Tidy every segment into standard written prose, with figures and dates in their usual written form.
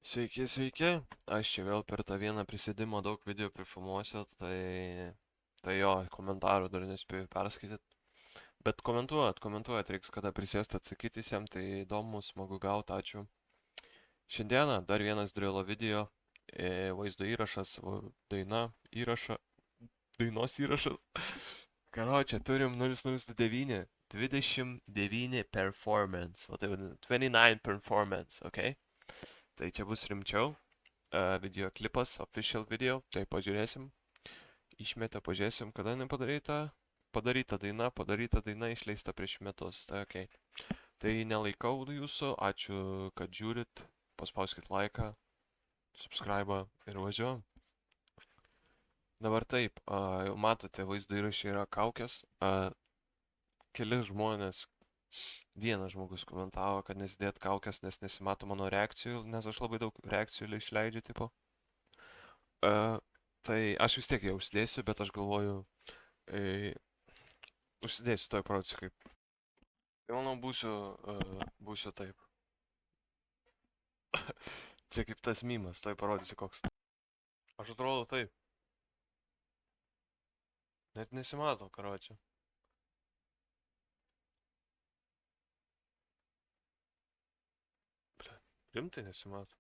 Sveiki, sveiki. Aš čia vėl per tą vieną prisėdimą daug video prifilmuosiu, tai jo, komentarų dar nespėjau perskaityti. Bet komentuojat, reiks kada prisėsti atsakyti visiems, tai įdomu, smagu gauti, ačiū. Šiandieną dar vienas drilo video, vaizdo įrašas, dainos įrašas. Karočią, turim 009, 29 performance, o tai vadinu, 29 performance, ok? Tai čia bus rimčiau. Video klipas, official video, tai pažiūrėsim. Išmetę pažiūrėsim, kada nepadaryta. Padaryta daina išleista prieš metus, tai ok. Tai nelaikau jūsų, ačiū, kad žiūrit, paspauskit laiką, subscribe ir važiuojam. Dabar taip, jau matote, vaizdo įrašai yra kaukės. Keli žmonės, vienas žmogus komentavo, kad nesidėt kaukės, nes nesimato mano reakcijų, nes aš labai daug reakcijų išleidžiu, tipo. Tai aš vis tiek jau užsidėsiu, bet aš galvoju, užsidėsiu, toj parodysiu kaip. Tai manau būsiu taip. Čia kaip tas mimas, toj parodysiu koks. Aš atrodo taip. Net nesimato, karočią. Rimtai nesimato.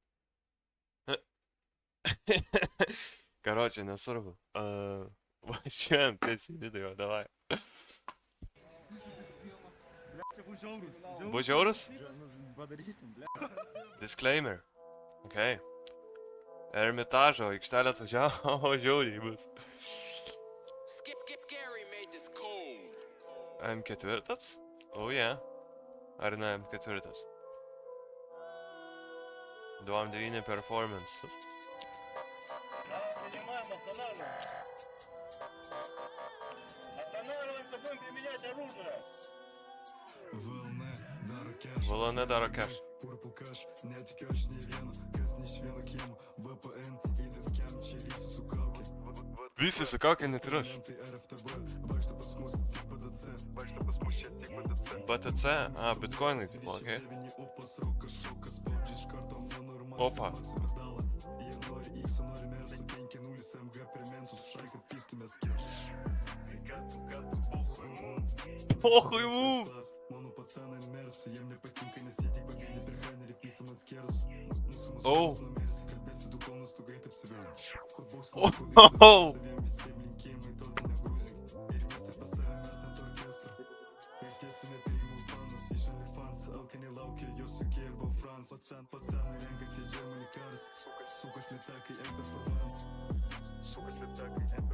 Короче, nesvarbu. Važiuojam tiesiai video, davai. Bus žiaurus? Disclaimer. Ok. Ermitažo aikštelė atvažiavo, žiauriai bus. M4? Oh yeah. Ar ne M4? 29 performance. Понимаем, останавливаемся, будем применять оружие. Волоне дaro кеш. Visi su kauke net ir aš. BTC? Bitcoinai, tipo, okei. Opa. Похуй ему! Оу! Оу!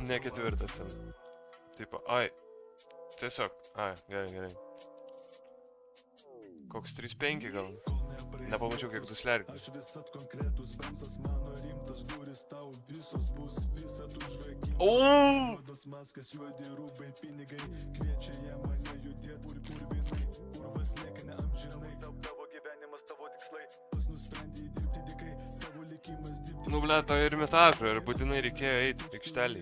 Ne ketvirtas ten. Tipo, ai. Tiesiog, ai, gerai. Koks 3.5 gal? Nepamačiau, kiek tu slergi. Ouuu! Nu, ble, to Ermitažo ir būtinai reikėjo eiti aikštelį.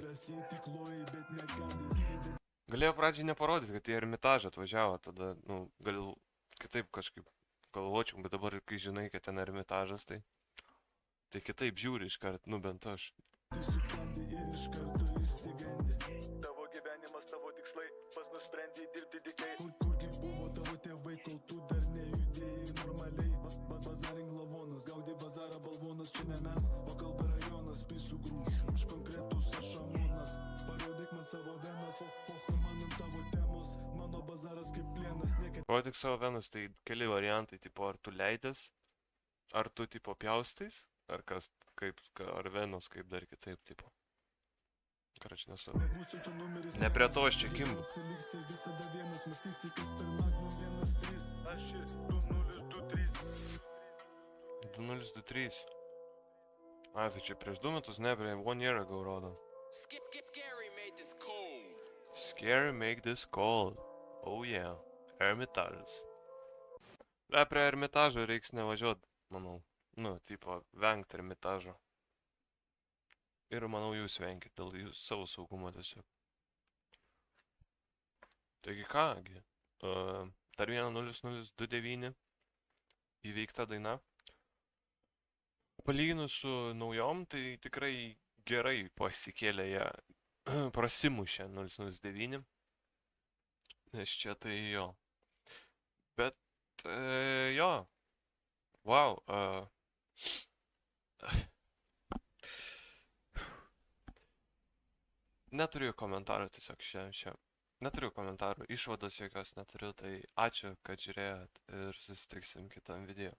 Galėjau pradžiai neparodyti, kad į Ermitažą atvažiavo, tada, nu, gal kitaip kažkaip galvočiau, bet dabar, kai žinai, kad ten Ermitažas, tai kitaip žiūri iškart, nu, bent aš. Tavo gyvenimas, tavo tikslai, pas nusprendė dirbti dikiai. Kurgi buvo tavo tėvai, kol tu dar nejudėjai normaliai. Bazarink lavonas, gaudė bazarą balvonas, čia ne mes, o kalba rajonas, pisų grūš, aš konkretus aš šamonas. Parodyk man savo venas, o man ant tavo temos, mano bazaras kaip plienas, niekad. Parodyk savo venas, tai keli variantai, tipo, ar tu leidės, ar tu, tipo, pjaustais, ar kas, kaip, ar venos, kaip dar kitaip, tipo. Karač, nesu. Ne prie to aš čia kimbu. Aš 2023. 2023. Ai, tai čia prieš 2 metus, ne, prie 1 year ago rodo. Scary make this cold. Oh yeah. Ermitažas. Le, prie Ermitažo reiks nevažiuot, manau. Nu, tipo, vengt Ermitažo. Ir manau, jūs venkit dėl jūs savo saugumo tiesiog. Taigi kągi, dar 1029 įveikta daina. Palyginus su naujom, tai tikrai gerai pasikėlė jie, prasimušė 009, nes čia tai jo. Bet, jo, wow, neturiu komentarų tiesiog šiandien. Neturiu komentarų, išvados jokios neturiu, tai ačiū, kad žiūrėjot ir susitiksim kitam video.